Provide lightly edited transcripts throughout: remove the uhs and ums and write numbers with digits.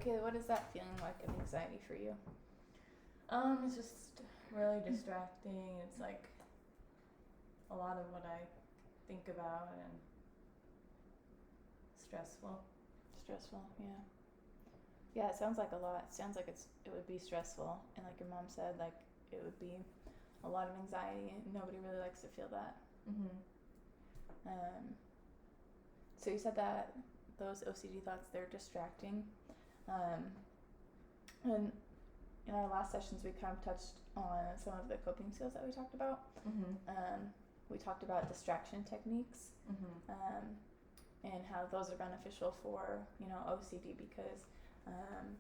Kayla, what is that feeling like of anxiety for you? It's just really distracting. It's like a lot of what I think about and stressful. Stressful, yeah. Yeah, it sounds like a lot. It sounds like it would be stressful, and like your mom said, like it would be a lot of anxiety, and nobody really likes to feel that. Um, so you said that those OCD thoughts, they're distracting, and in our last sessions we kind of touched on some of the coping skills that we talked about. We talked about distraction techniques, and how those are beneficial for OCD because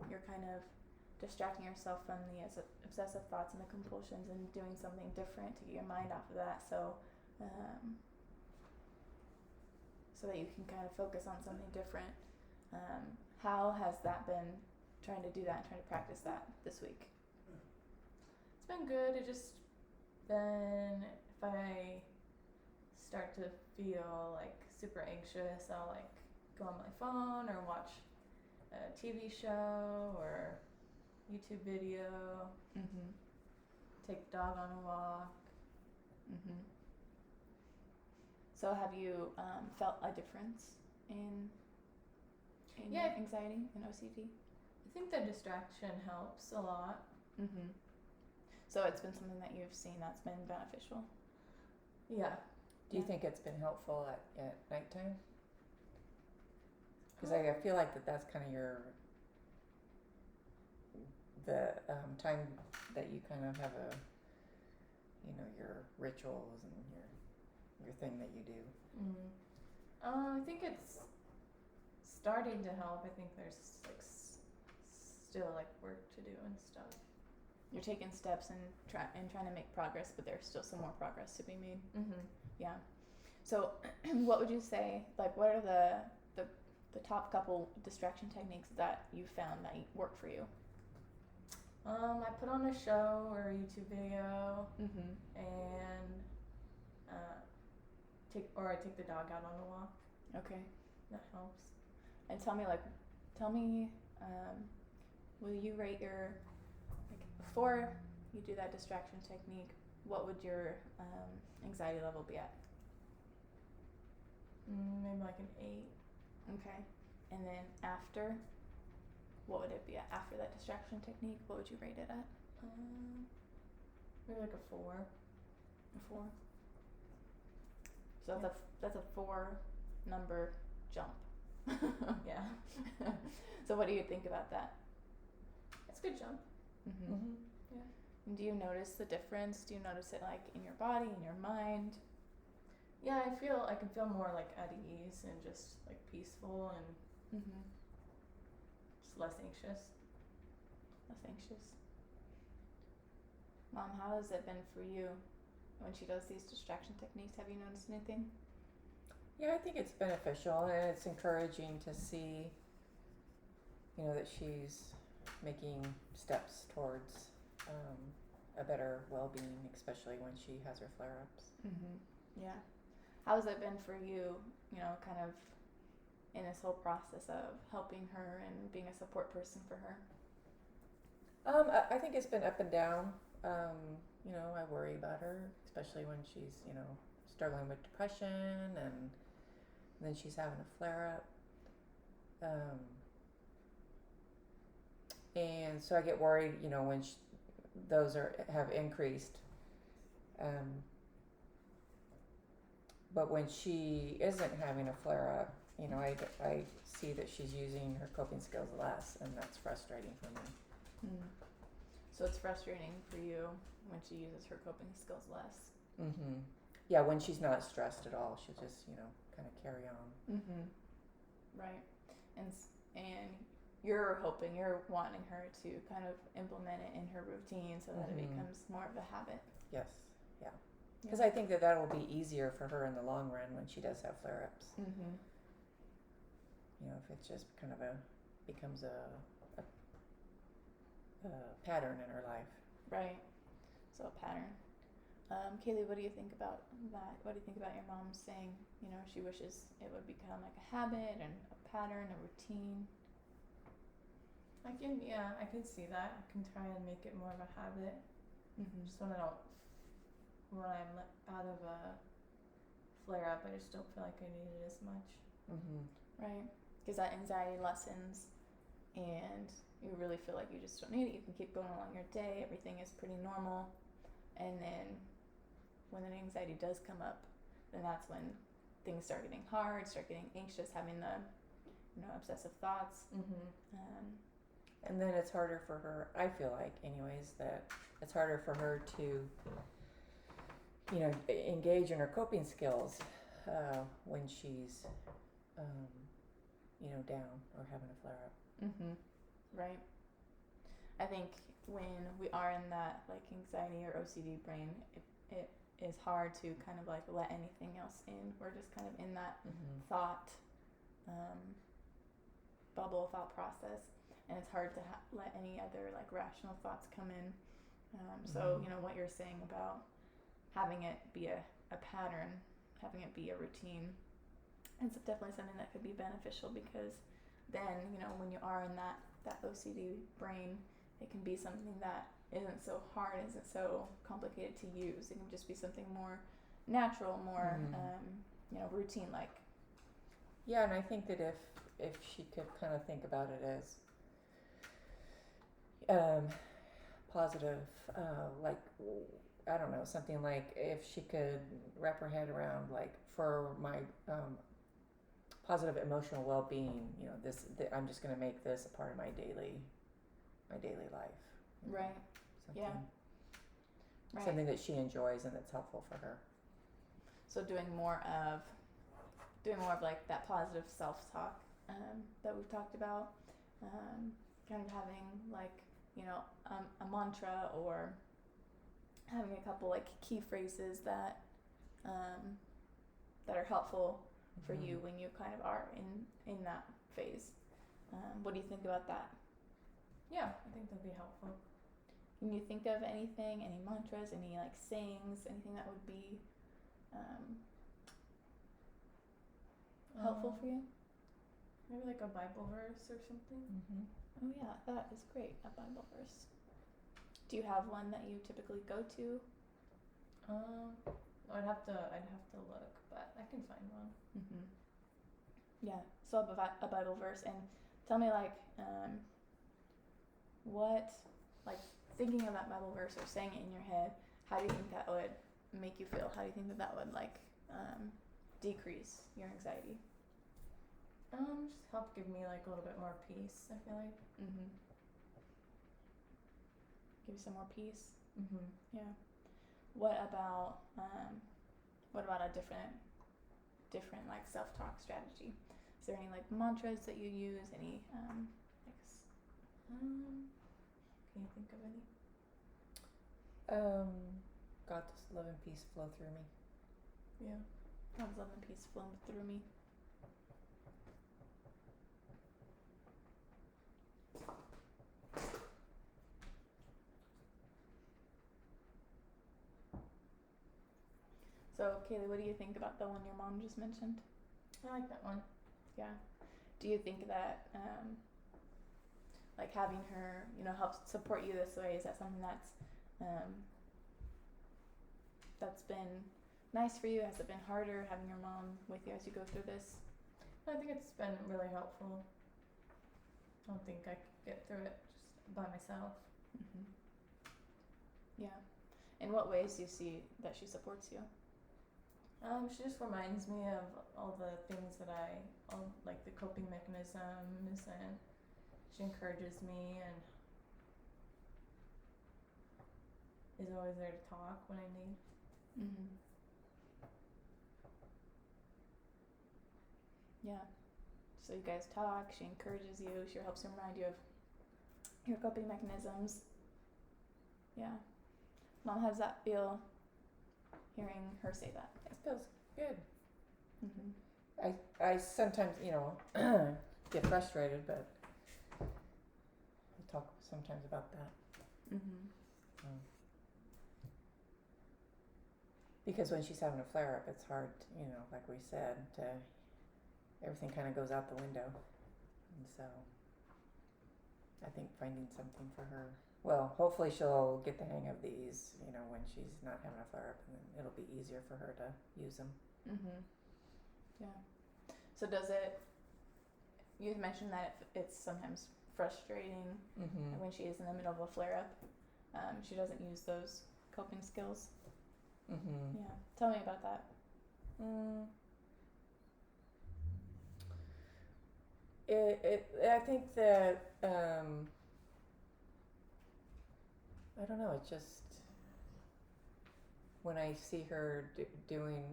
you're kind of distracting yourself from the obsessive thoughts and the compulsions and doing something different to get your mind off of that, so that you can kind of focus on something different. How has that been, trying to do that and trying to practice that this week? It's been good. It just then if I start to feel like super anxious, I'll like go on my phone or watch a TV show or YouTube video, take the dog on a walk. So have you felt a difference in Yeah. anxiety and OCD? I think the distraction helps a lot. So it's been something that you've seen that's been beneficial? Yeah. Do you think it's been helpful at nighttime? Because I feel like that's kind of the time that you kind of have your rituals and your thing that you do. I think it's starting to help. I think there's like still like work to do and stuff. You're taking steps and trying to make progress, but there's still some more progress to be made. Yeah. So what would you say, like what are the top couple distraction techniques that you found that work for you? I put on a show or a YouTube video, and I take the dog out on a walk. Okay. That helps. And tell me, will you rate your, like, before you do that distraction technique, what would your anxiety level be at? Maybe like an 8. Okay. And then after, what would it be at? After that distraction technique, what would you rate it at? Maybe like a 4. A 4? So that's a 4 number jump. Yeah. So what do you think about that? It's a good jump. Yeah. And do you notice the difference? Do you notice it like in your body, in your mind? Yeah, I can feel more like at ease and just like peaceful and just less anxious. Less anxious. Mom, how has it been for you when she does these distraction techniques? Have you noticed anything? Yeah, I think it's beneficial and it's encouraging to see, that she's making steps towards a better well-being, especially when she has her flare-ups. Yeah. How has it been for you, kind of in this whole process of helping her and being a support person for her? I think it's been up and down. I worry about her, especially when she's, struggling with depression and then she's having a flare-up. And so I get worried, when those have increased. But when she isn't having a flare-up, I see that she's using her coping skills less, and that's frustrating for me. So it's frustrating for you when she uses her coping skills less. Yeah, when she's not stressed at all, she'll just, kind of carry on. Right. And you're wanting her to kind of implement it in her routine so that it becomes more of a habit. Yes, yeah. Because I think that will be easier for her in the long run when she does have flare-ups. If it just kind of becomes a pattern in her life. Right. So a pattern. Kaylee, what do you think about that? What do you think about your mom saying, she wishes it would become like a habit and a pattern, a routine? I can see that. I can try and make it more of a habit. Mm-hmm. Just when I'm out of a flare up, I just don't feel like I need it as much. Right, because that anxiety lessens, and you really feel like you just don't need it. You can keep going along your day. Everything is pretty normal, and then when the anxiety does come up, then that's when things start getting hard, start getting anxious, having the obsessive thoughts. And then it's harder for her, I feel like anyways, that it's harder for her to engage in her coping skills when she's down or having a flare up. Right. I think when we are in that like anxiety or OCD brain, it is hard to kind of like let anything else in. We're just kind of in that thought bubble, thought process, and it's hard to let any other like rational thoughts come in. So what you're saying about having it be a pattern, having it be a routine, it's definitely something that could be beneficial, because then when you are in that OCD brain, it can be something that isn't so hard, isn't so complicated to use. It can just be something more natural, more routine like. Yeah, and I think that if she could kind of think about it as positive, like, I don't know, something like if she could wrap her head around, like, for my positive emotional well-being, I'm just going to make this a part of my daily life. Right. Something, Yeah. Right. Something that she enjoys and that's helpful for her. So doing more of like that positive self-talk that we've talked about, kind of having like a mantra, or having a couple like key phrases that are helpful for you when you kind of are in that phase. What do you think about that? Yeah, I think that'd be helpful. Can you think of anything, any mantras, any like sayings, anything that would be helpful for you? Maybe like a Bible verse or something. Oh yeah, that is great. A Bible verse. Do you have one that you typically go to? I'd have to look, but I can find one. Yeah. So a Bible verse, and tell me like what, like, thinking of that Bible verse or saying it in your head, how do you think that would make you feel? How do you think that would like decrease your anxiety? Just help give me like a little bit more peace, I feel like. Give you some more peace. Yeah. What about a different like self-talk strategy? Is there any like mantras that you use? Any can you think of any? God's love and peace flow through me. Yeah. God's love and peace flow through me. So, Kaylee, what do you think about the one your mom just mentioned? I like that one. Yeah. Do you think that, like, having her, help support you this way, is that something that's been nice for you? Has it been harder having your mom with you as you go through this? I think it's been really helpful. I don't think I could get through it just by myself. Yeah. In what ways do you see that she supports you? She just reminds me of all the things that like the coping mechanisms, and she encourages me and is always there to talk when I need. Yeah. So you guys talk, she encourages you, she helps to remind you of your coping mechanisms. Yeah. Mom, how does that feel, hearing her say that? It feels good. Mm-hmm. I sometimes, get frustrated, but we talk sometimes about that. Because when she's having a flare up, it's hard, like we said, everything kind of goes out the window. And so I think finding something for her. Well, hopefully she'll get the hang of these, you know, when she's not having a flare up, and then it'll be easier for her to use them. Mhm. Yeah. So does it? You had mentioned that it's sometimes frustrating Mm-hmm. when she is in the middle of a flare up. She doesn't use those coping skills. Mm-hmm. Yeah. Tell me about that. I think that I don't know. It just when I see her doing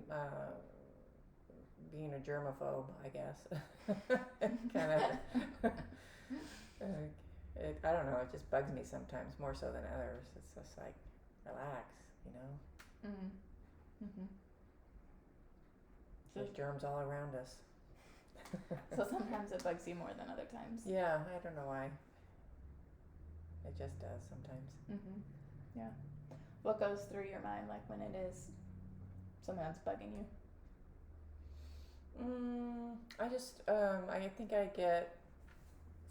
being a germaphobe, I guess, kind of. I don't know. It just bugs me sometimes more so than others. It's just like relax, you know. Mhm. There's germs all around us. So sometimes it bugs you more than other times. Yeah, I don't know why. It just does sometimes. Mhm. Yeah. What goes through your mind like when it is something that's bugging you? I just I think I get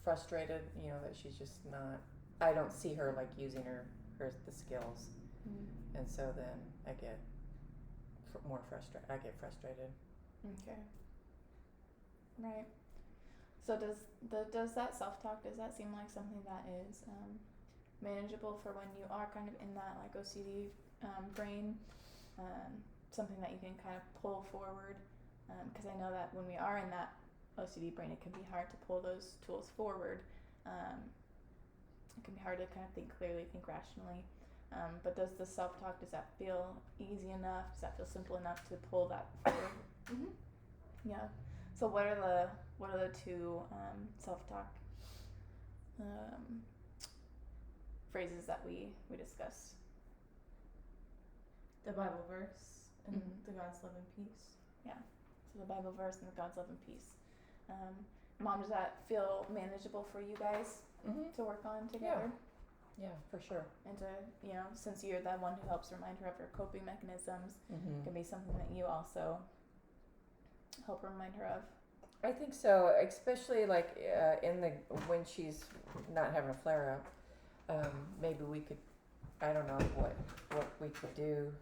frustrated, you know, that she's just not. I don't see her like using the skills, and so then I get more frustrated. I get frustrated. Okay. Right. So does that self-talk, does that seem like something that is manageable for when you are kind of in that like OCD brain, something that you can kind of pull forward? Because I know that when we are in that OCD brain, it can be hard to pull those tools forward. It can be hard to kind of think clearly, think rationally. But does the self-talk, does that feel easy enough? Does that feel simple enough to pull that forward? Mhm. Yeah. So what are the two self-talk phrases that we discussed? The Bible verse and Mhm. the God's love and peace. Yeah. So the Bible verse and the God's love and peace. Mom, does that feel manageable for you guys to work on together? Yeah, for sure. And to, you know, since you're the one who helps remind her of her coping mechanisms, it can be something that you also help remind her of. I think so, especially like when she's not having a flare up. Maybe we could, I don't know what we could do.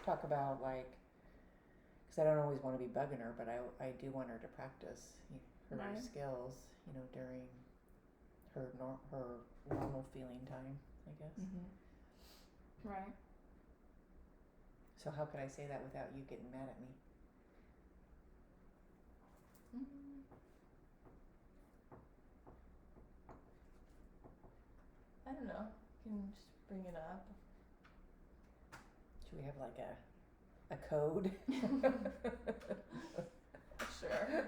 Talk about like, because I don't always want to be bugging her, but I do want her to practice her Right. skills, you know, during her normal feeling time, I guess. Right. So how could I say that without you getting mad at me? I don't know. You can just bring it up. Should we have like a code? Sure.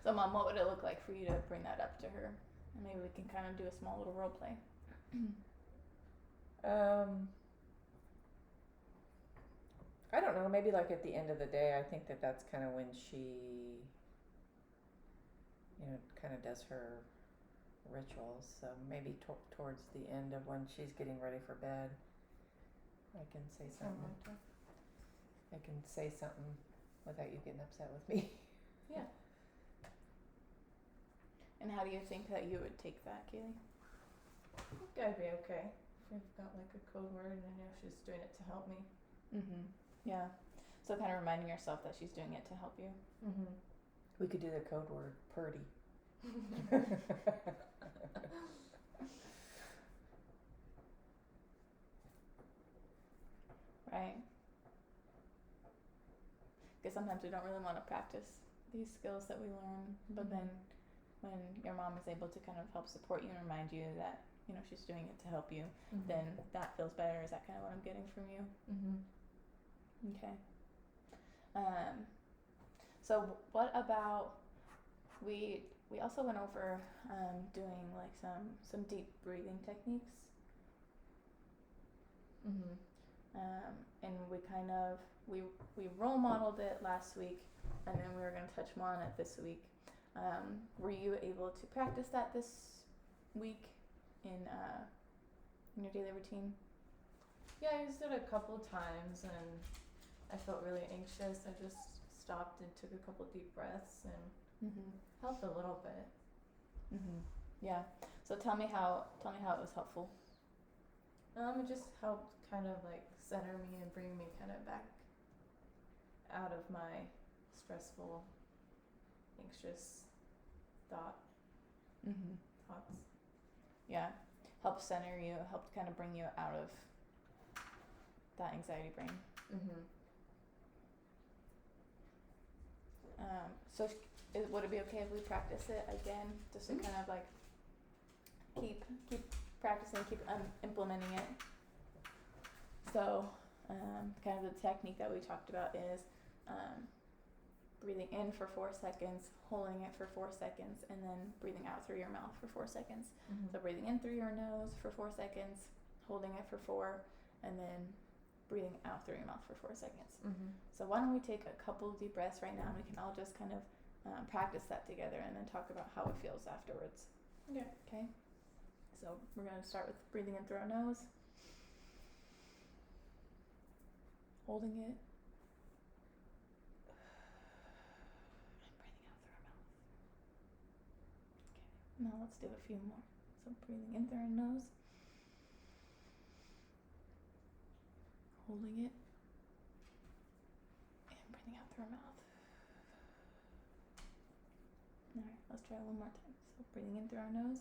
So, Mom, what would it look like for you to bring that up to her? And maybe we can kind of do a small little role play. I don't know. Maybe like at the end of the day, I think that's kind of when she, you know, kind of does her rituals. So maybe towards the end of when she's getting ready for bed, I can say something. I can say something without you getting upset with me. Yeah. And how do you think that you would take that, Kaylee? I think I'd be okay if we've got like a code word and I know she's doing it to help me. Yeah. So kind of reminding yourself that she's doing it to help you. We could do the code word, Purdy. Right. Because sometimes we don't really want to practice these skills that we learn, but then when your mom is able to kind of help support you and remind you that, you know, she's doing it to help you, then that feels better. Is that kind of what I'm getting from you? Okay. So what about we also went over doing like some deep breathing techniques. And we kind of we role modeled it last week, and then we were going to touch more on it this week. Were you able to practice that this week in your daily routine? Yeah, I used it a couple times and I felt really anxious. I just stopped and took a couple deep breaths and helped a little bit. Yeah. So tell me how it was helpful. It just helped kind of like center me and bring me kind of back out of my stressful, anxious Mm-hmm. thoughts. Yeah, helped center you, helped kind of bring you out of that anxiety brain. Mm-hmm. So would it be okay if we practice it again, just to kind of like keep practicing, keep implementing it? So, kind of the technique that we talked about is breathing in for 4 seconds, holding it for 4 seconds, and then breathing out through your mouth for 4 seconds. Mm-hmm. So breathing in through your nose for 4 seconds, holding it for 4, and then breathing out through your mouth for 4 seconds. Mm-hmm. So why don't we take a couple deep breaths right now, and we can all just kind of practice that together, and then talk about how it feels afterwards. Yeah. Okay. So we're going to start with breathing in through our nose, holding it, and breathing out through our mouth. Okay. Now let's do a few more. So breathing in through our nose, holding it, and breathing out through our mouth. Alright, let's try it one more time. So breathing in through our nose,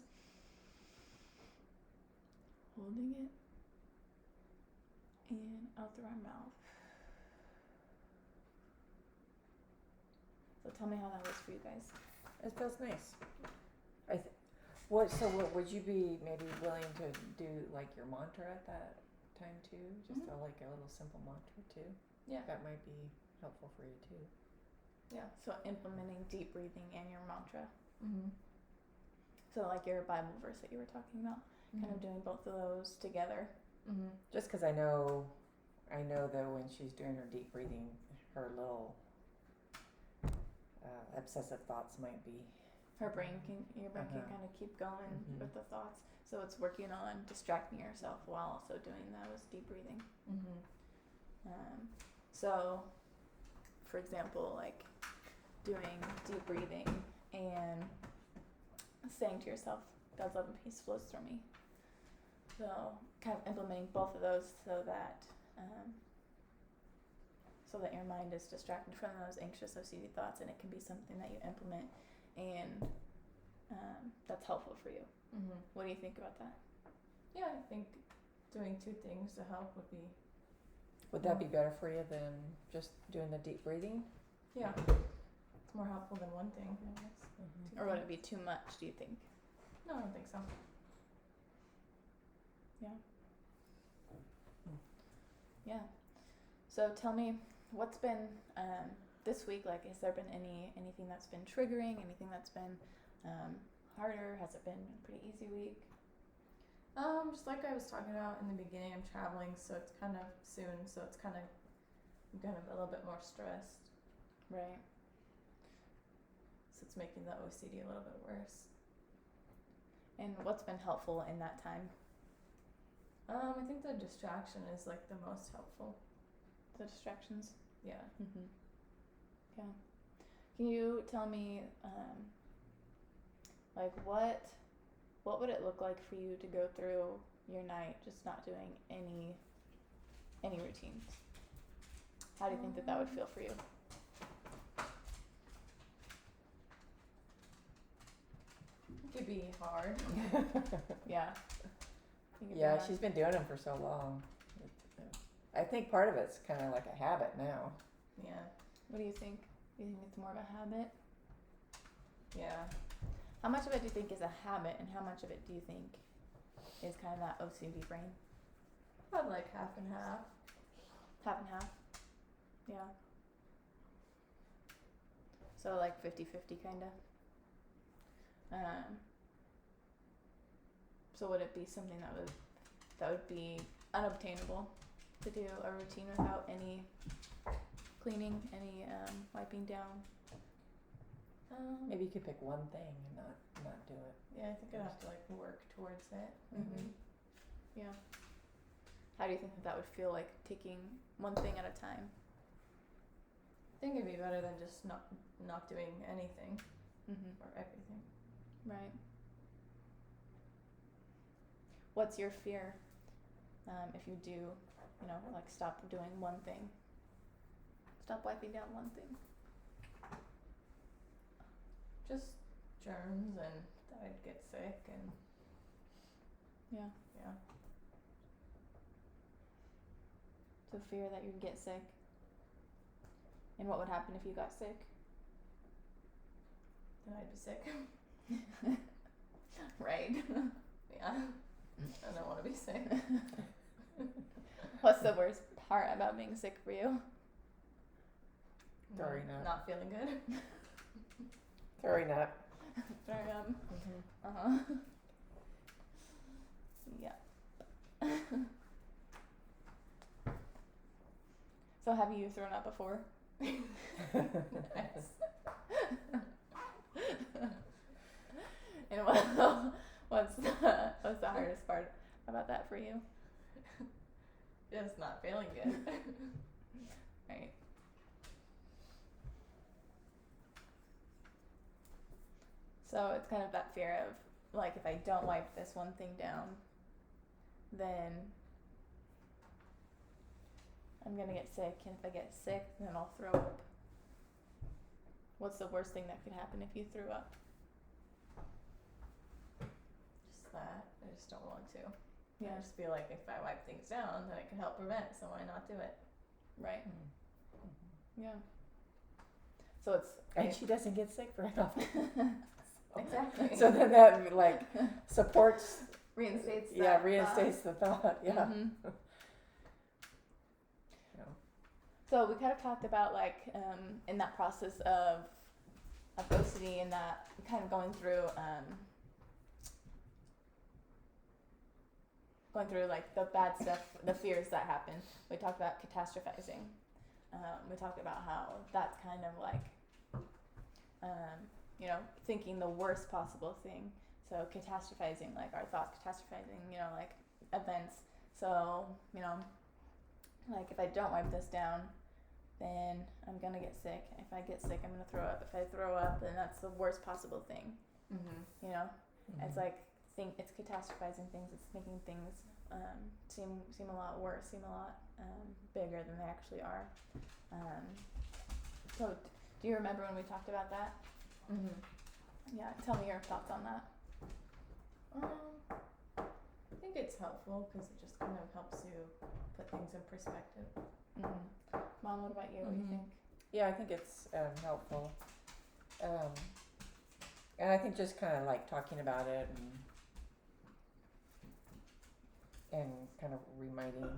holding it, and out through our mouth. So tell me how that was for you guys. It feels nice. So what would you be maybe willing to do like your mantra at that time too? Just Mhm. like a little simple mantra too? Yeah. That might be helpful for you too. Yeah. So implementing deep breathing and your mantra. Mm-hmm. So like your Bible verse that you were talking about, kind of doing both of those together. Mm-hmm. Just because I know though when she's doing her deep breathing, her little obsessive thoughts might be. Your brain can kind of keep going Mhm. with the thoughts. So it's working on distracting yourself while also doing those deep breathing. Mm-hmm. So, for example, like doing deep breathing and saying to yourself, God's love and peace flows through me. So, kind of implementing both of those so that your mind is distracted from those anxious OCD thoughts, and it can be something that you implement and that's helpful for you. Mm-hmm. What do you think about that? Yeah, I think doing 2 things to help would be. Would that be better for you than just doing the deep breathing? Yeah. It's more helpful than one thing, I guess. Mm-hmm. 2 Or would things. it be too much, do you think? No, I don't think so. Yeah. So tell me, what's been this week, like, has there been anything that's been triggering, anything that's been harder? Has it been a pretty easy week? Just like I was talking about in the beginning, I'm traveling, so it's kind of soon, so it's I'm kind of a little bit more stressed. Right. So it's making the OCD a little bit worse. And what's been helpful in that time? I think the distraction is like the most helpful. The distractions? Yeah. Mm-hmm. Yeah. Can you tell me, like, what would it look like for you to go through your night just not doing any routines? How do you think that would feel for you? It could be hard. Yeah. Think it'd be Yeah, hard. she's been doing them for so long. I think part of it's kind of like a habit now. Yeah. What do you think? Do you think it's more of a habit? Yeah. How much of it do you think is a habit, and how much of it do you think is kind of that OCD brain? Probably like half and half. Half and half? Yeah. So like 50-50 kind of? So would it be something that would be unobtainable to do a routine without any cleaning, any wiping down? Maybe you could pick one thing and not do it. Yeah, I think I'd have to like work towards it. Mm-hmm. Yeah. How do you think that would feel, like taking one thing at a time? I think it'd be better than just not doing anything Mm-hmm. or everything. Right. what's your fear if you do, like stop doing one thing, stop wiping down one thing? Just germs and that I'd get sick and Yeah. yeah. So fear that you'd get sick. And what would happen if you got sick? Then I'd be sick. Right. Yeah. I don't want to be sick. What's the worst part about being sick for you? Throwing up. Not feeling good. Throwing up. Throwing up. Mm-hmm. Uh-huh. Yeah. So have you thrown up before? Yes. And what's the hardest part about that for you? Just not feeling good. Right. So it's kind of that fear of, like, if I don't wipe this one thing down, then I'm gonna get sick, and if I get sick, then I'll throw up. What's the worst thing that could happen if you threw up? Just that. I just don't want to. Yeah. I just feel like if I wipe things down, then it can help prevent, so why not do it? Right. Mm-hmm. Yeah. So it's And she doesn't get sick very often. exactly. So then that like supports. Reinstates. Yeah, that reinstates the thought. Yeah. Mhm. Yeah. So we kind of talked about in that process of OCD and that kind of going through like the bad stuff, the fears that happen. We talked about catastrophizing. We talked about how that's kind of like thinking the worst possible thing. So catastrophizing, like our thoughts, catastrophizing, like events. So, like if I don't wipe this down, then I'm gonna get sick. If I get sick, I'm gonna throw up. If I throw up, then that's the worst possible thing. Mm-hmm. It's like it's catastrophizing things. It's making things seem a lot worse, seem a lot bigger than they actually are. So, do you remember when we talked about that? Mm-hmm. Yeah. Tell me your thoughts on that. I think it's helpful because it just kind of helps you put things in perspective. Mm-hmm. Mom, what about you? What do you think? Yeah, I think it's helpful. And I think just kind of like talking about it and kind of reminding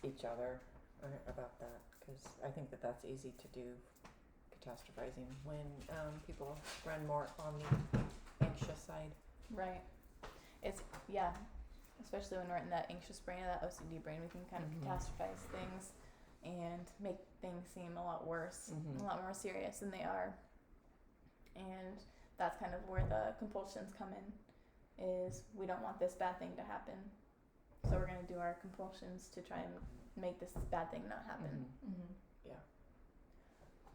each other about that, because I think that's easy to do, catastrophizing, when people run more on the anxious side. Right. It's especially when we're in that anxious brain or that OCD brain, we can kind of catastrophize things and make things seem a lot worse, a lot more serious than they are. And that's kind of where the compulsions come in, is we don't want this bad thing to happen. So we're going to do our compulsions to try and make this bad thing not happen. Mm-hmm. Yeah.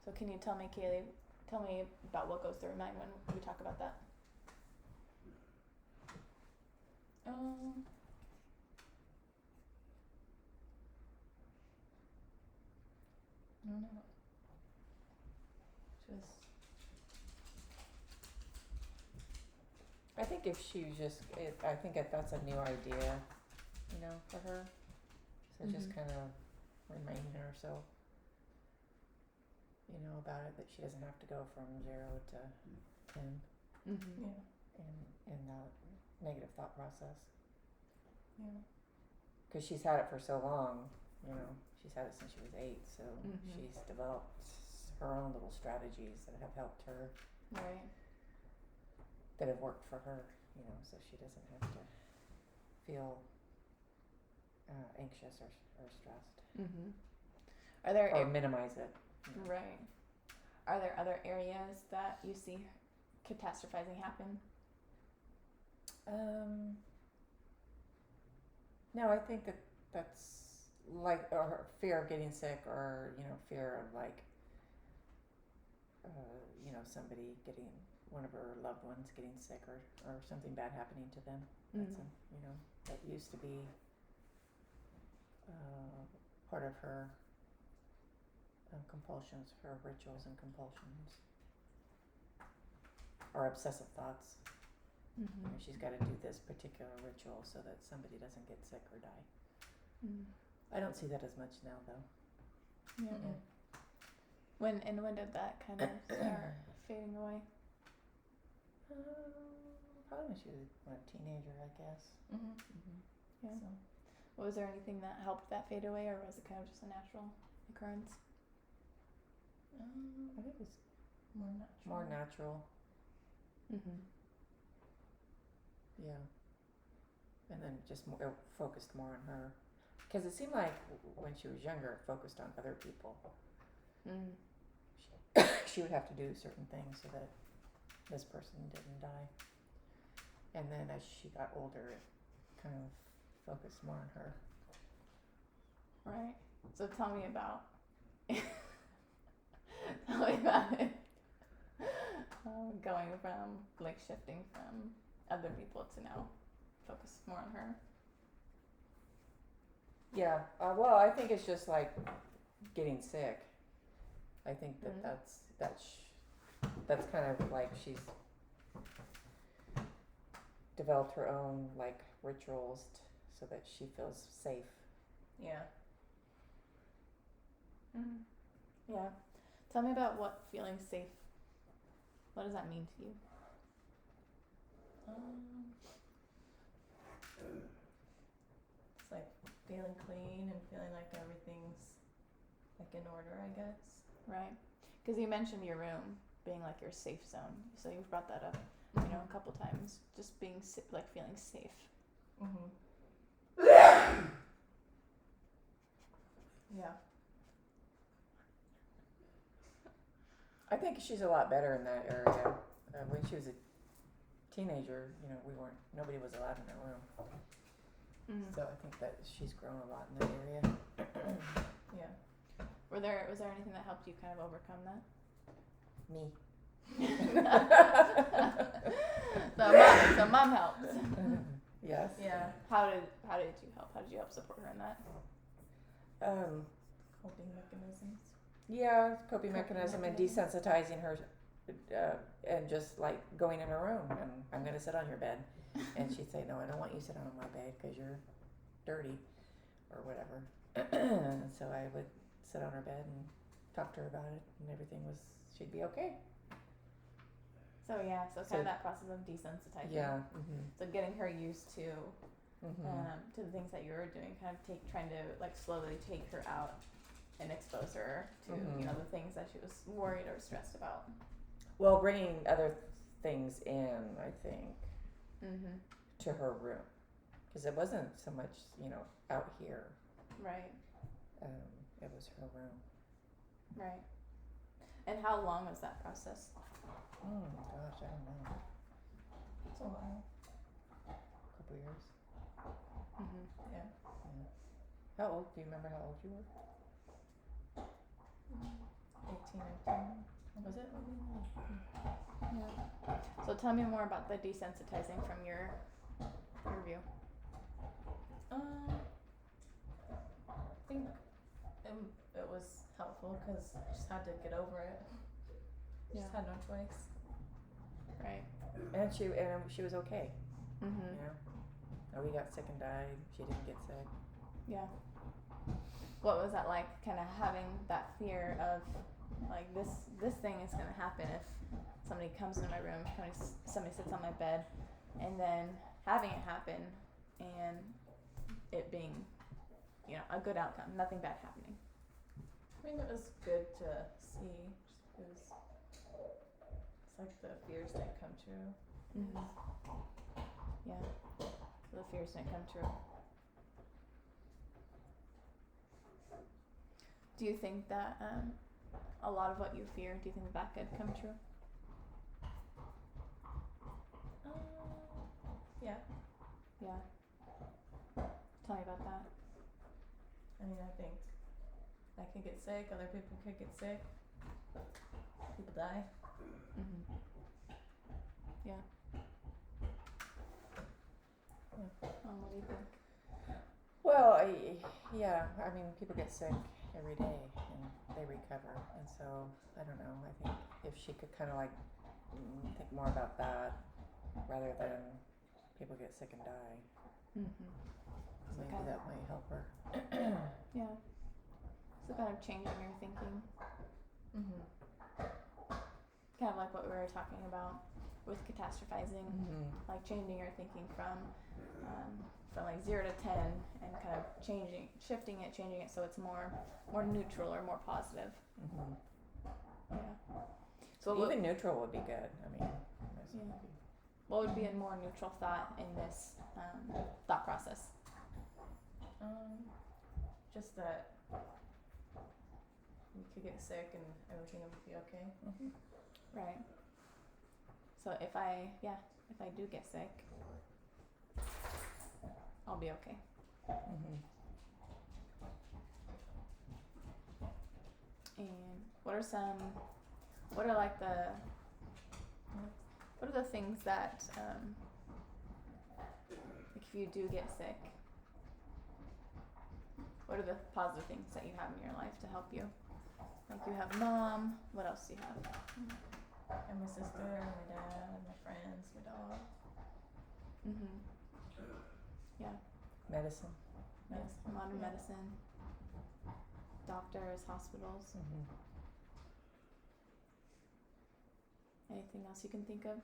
So can you tell me, Kaylee, about what goes through your mind when we talk about that? I don't know. Just I think if she just, I think that's a new idea, for her. So just kind of reminding herself, about it, that she doesn't have to go from 0 to 10 Mm-hmm. yeah. in that negative thought process. Yeah. Because she's had it for so long, she's had it since she was 8, so she's developed her own little strategies that have helped her, Right. that have worked for her, so she doesn't have to feel anxious or stressed, Mm-hmm. Are there or minimize it. Right. Are there other areas that you see catastrophizing happen? No, I think that's like, or fear of getting sick, or fear of like somebody getting one of her loved ones getting sick or something bad happening to them. That's that used to be part of her compulsions, her rituals and compulsions, or obsessive thoughts. She's got to do this particular ritual so that somebody doesn't get sick or die. I don't see that as much now, though. Yeah. When did that kind of start fading away? Probably when she was a teenager, I guess. Yeah. So. Was there anything that helped that fade away, or was it kind of just a natural occurrence? I think it was more natural. more natural. Yeah. And then just more, focused more on her. Because it seemed like when she was younger, it focused on other people. She would have to do certain things so that this person didn't die. And then as she got older, it kind of focused more on her. Right. So tell me about it. Going from like shifting from other people to now focus more on her. Yeah. Well, I think it's just like getting sick. I think that's kind of like she's developed her own like rituals so that she feels safe. Yeah. Yeah. Tell me about what feeling safe. What does that mean to you? It's like feeling clean and feeling like everything's like in order, I guess. Right. Because you mentioned your room being like your safe zone. So you've brought that up, a couple times. Just being like feeling safe. Yeah. I think she's a lot better in that area. When she was a teenager, nobody was allowed in her room. So I think that she's grown a lot in that area. Yeah. Was there anything that helped you kind of overcome that? Me. So mom helped. Yes. Yeah. How did you help? How did you help support her in that? Coping mechanisms. Yeah, coping mechanism and desensitizing her, and just like going in her room and I'm gonna sit on your bed, and she'd say, no, I don't want you sitting on my bed because you're dirty, or whatever. So I would sit on her bed and talk to her about it, and she'd be okay. So kind of that process of desensitizing. Yeah. So getting her used to the things that you were doing, kind of trying to like slowly take her out and expose her to the things that she was worried or stressed about. Well, bringing other things in, I think, to her room, because it wasn't so much out here. Right. It was her room. Right. And how long was that process? Oh gosh, I don't know. It's a while. A couple years. Yeah. How old? Do you remember how old you were? 18, 19. Was it? Yeah. So tell me more about the desensitizing from your view. I think it was helpful because I just had to get over it. Just had no choice. Right. And she was okay. We got sick and died. She didn't get sick. Yeah. What was that like, kind of having that fear of like this thing is going to happen if somebody comes into my room, somebody sits on my bed, and then having it happen and it being a good outcome, nothing bad happening? I mean, it was good to see just because it's like the fears didn't come true. Yeah. So the fears didn't come true. Do you think that a lot of what you fear, do you think that could come true? Yeah. Yeah. Tell me about that. I mean, I think I could get sick, other people could get sick, people die. Yeah. What do you think? Well, I mean, people get sick every day and they recover, and so I don't know. I think if she could kind of like think more about that rather than people get sick and die, Mm-hmm. So maybe kind of, that might help her. yeah. So kind of changing your thinking, Mhm. kind of like what we were talking about with catastrophizing, Mm-hmm. like changing your thinking from like 0 to 10, and kind of changing it so it's more neutral or more positive. Mm-hmm. Yeah. So So even neutral would be good. I mean, Yeah. What would be a more neutral thought in this thought process? Just that you could get sick and everything would be okay. Mm-hmm. Right. So if I do get sick, I'll be okay. Mm-hmm. And what are the things that like if you do get sick, what are the positive things that you have in your life to help you? Like you have mom. What else do you have? And my sister, my dad, my friends, my dog. Mm-hmm. Yeah. Medicine. Yes. Modern medicine. Doctors, hospitals. Mm-hmm. Anything else you can think of?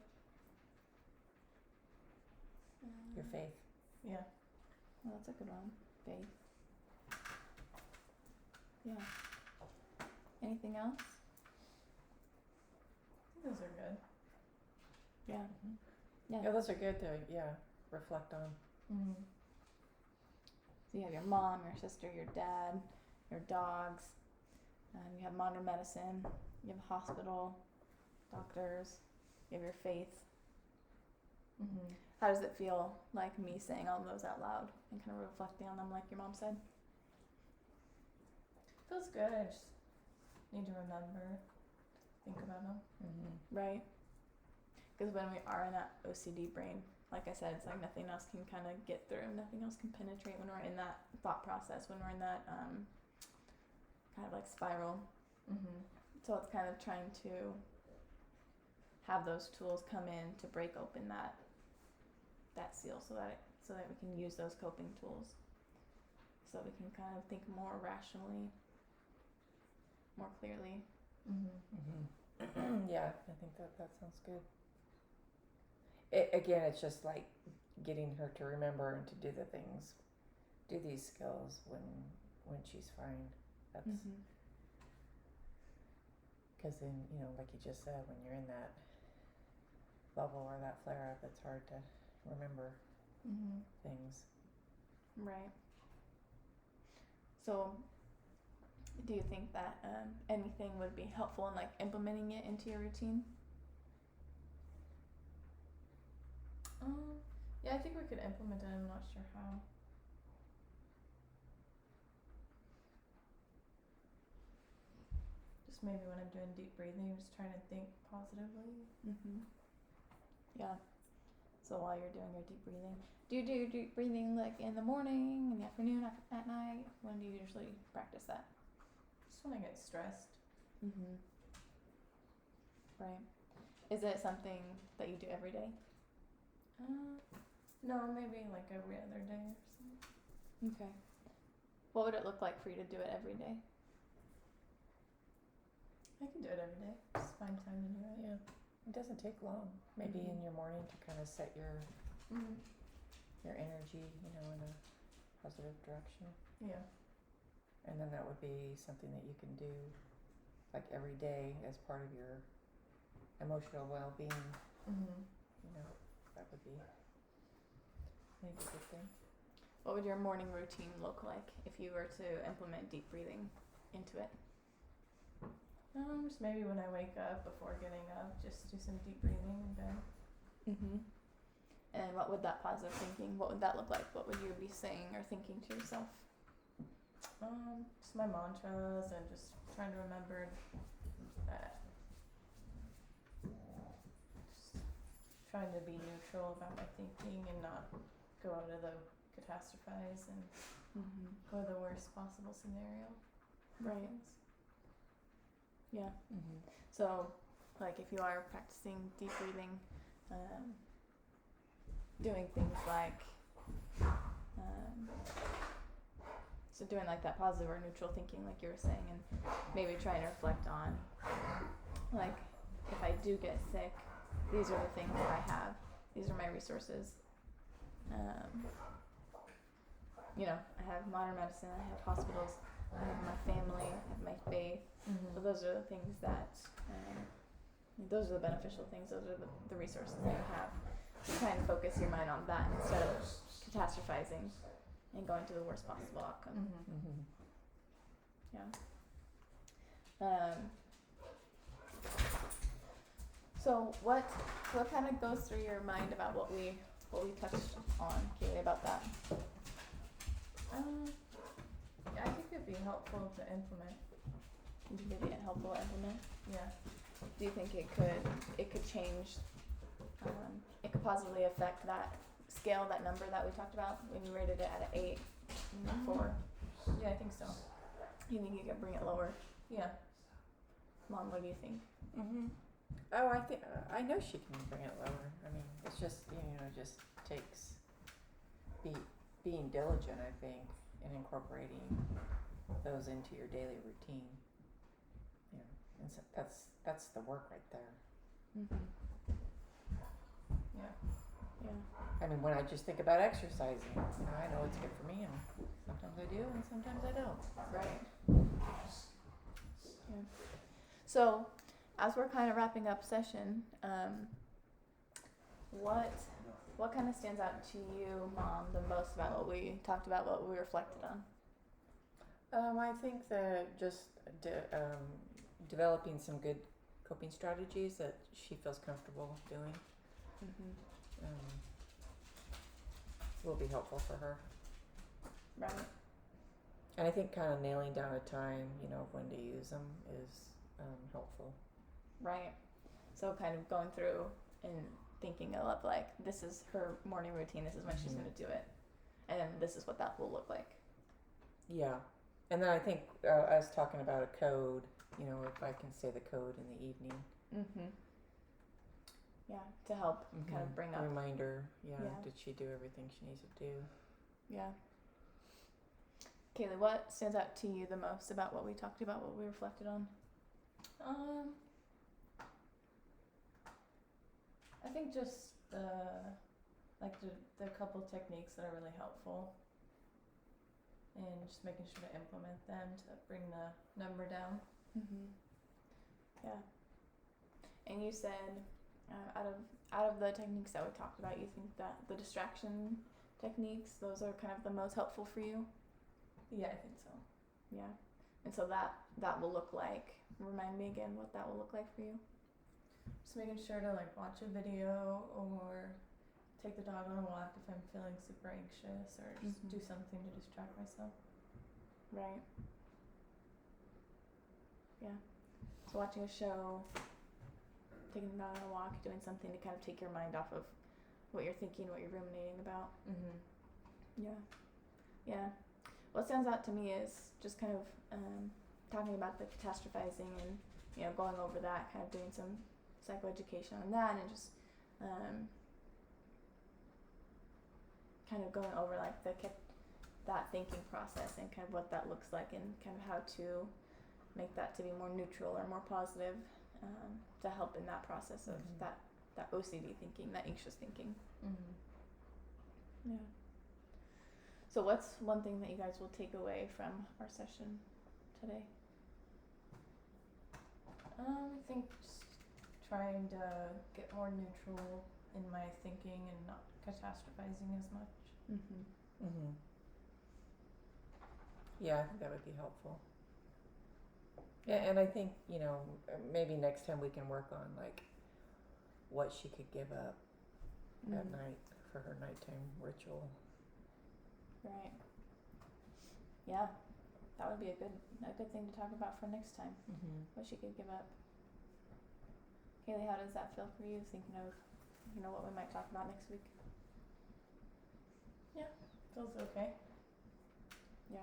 Your faith. Yeah. Well, that's a good one. Faith. Yeah. Anything else? Those are good. Yeah. Mm-hmm. Yeah. Yeah, those are good to reflect on. Mhm. So you have your mom, your sister, your dad, your dogs. You have modern medicine. You have a hospital, doctors. You have your faith. Mhm. How does it feel, like me saying all those out loud and kind of reflecting on them, like your mom said? Feels good. I just need to remember, think about them. Mm-hmm. Right? Because when we are in that OCD brain, like I said, it's like nothing else can kind of get through, nothing else can penetrate when we're in that thought process, when we're in that kind of like spiral. Mhm. So it's kind of trying to have those tools come in to break open that seal so that we can use those coping tools, so we can kind of think more rationally, more clearly. Mhm. Mm-hmm. Yeah, I think that sounds good. Again, it's just like getting her to remember and to do the things, do these skills when she's fine. That's because then, like you just said, when you're in that bubble or that flare up, it's hard to remember Mhm. things. Right. So do you think that anything would be helpful in like implementing it into your routine? Yeah, I think we could implement it. I'm not sure how. Just maybe when I'm doing deep breathing, just trying to think positively. Yeah. So while you're doing your deep breathing, do you do deep breathing like in the morning, in the afternoon, at night? When do you usually practice that? Just when I get stressed. Right. Is it something that you do every day? No, maybe like every other day or something. Okay. What would it look like for you to do it every day? I can do it every day. Just find time to do it. Yeah, it doesn't take long. Maybe in your morning to kind of set your energy, in a positive direction. Yeah. And then that would be something that you can do like every day as part of your emotional well-being. That would be maybe a good thing. What would your morning routine look like if you were to implement deep breathing into it? Just maybe when I wake up, before getting up, just do some deep breathing in bed. And what would that positive thinking, what would that look like? What would you be saying or thinking to yourself? Just my mantras and just trying to remember that trying to be neutral about my thinking and not go out of the catastrophize and Mm-hmm. go the worst possible scenario. Right. Things. Yeah. Mm-hmm. So, like, if you are practicing deep breathing, doing things like, so doing like that positive or neutral thinking, like you were saying, and maybe trying to reflect on, like, if I do get sick, these are the things that I have. These are my resources. You know, I have modern medicine, I have hospitals, I have my family, I have my faith. Mm-hmm. So those are the things that, those are the beneficial things, those are the resources that you have. So try and focus your mind on that instead of catastrophizing and going to the worst possible outcome. Mm-hmm. Mm-hmm. Yeah. So what kind of goes through your mind about what we touched on, Kaylee, about that? Yeah, I think it'd be helpful to implement. Do you think it'd be helpful to implement? Yeah. Do you think it could change, it could positively affect that scale, that number that we talked about when you rated it at an 8 before? Yeah, I think so. You think you could bring it lower? Yeah. Mom, what do you think? Mm-hmm. Oh, I think I know she can bring it lower. I mean, it's just just takes being diligent. I think in incorporating those into your daily routine. You know, and so that's the work right there. Mm-hmm. Yeah. Yeah. I mean, when I just think about exercising, I know it's good for me, and sometimes I do, and sometimes I don't. Right. Yeah. So, as we're kind of wrapping up session, what kind of stands out to you, Mom, the most about what we talked about, what we reflected on? I think that just developing some good coping strategies that she feels comfortable doing Mm-hmm. will be helpful for her. Right. And I think kind of nailing down a time, when to use them is helpful. Right. So kind of going through and thinking of like, this is her morning routine, this is when she's Mhm. going to do it, and then this is what that will look like. Yeah. And then I think I was talking about a code, if I can say the code in the evening. Mm-hmm. Yeah, to help kind of bring up. Reminder, yeah, Yeah. did she do everything she needs to do? Yeah. Kaylee, what stands out to you the most about what we talked about, what we reflected on? I think just the couple techniques that are really helpful, and just making sure to implement them to bring the number down. Mm-hmm. Yeah. And you said, out of the techniques that we talked about, you think that the distraction techniques, those are kind of the most helpful for you? Yeah, I think so. Yeah. And so that will look like, remind me again what that will look like for you? Just making sure to watch a video or take the dog on a walk if I'm feeling super anxious, or just Mhm. do something to distract myself. Right. Yeah. So watching a show, taking the dog on a walk, doing something to kind of take your mind off of what you're thinking, what you're ruminating about. Mm-hmm. Yeah. Yeah. What stands out to me is just kind of talking about the catastrophizing and, going over that, kind of doing some psychoeducation on that, and just kind of going over that thinking process and kind of what that looks like, and kind of how to make that to be more neutral or more positive, to help in that process of Mhm. that OCD thinking, that anxious thinking. Mm-hmm. Yeah. So what's one thing that you guys will take away from our session today? I think just trying to get more neutral in my thinking and not catastrophizing as much. Mm-hmm. Mm-hmm. Yeah, I think that would be helpful. Yeah, and I think, maybe next time we can work on what she could give up at night for her nighttime ritual. Right. Yeah, that would be a good thing to talk about for next time. Mm-hmm. What she could give up. Kaylee, how does that feel for you? Thinking of what we might talk about next week. Feels okay. Yeah.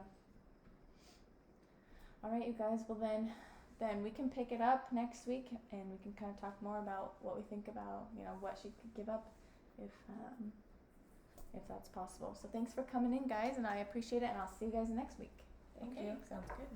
All right, you guys. Well, then we can pick it up next week, and we can kind of talk more about what we think about, what she could give up, if that's possible. So thanks for coming in, guys, and I appreciate it. And I'll see you guys next week. Thank you. Sounds good.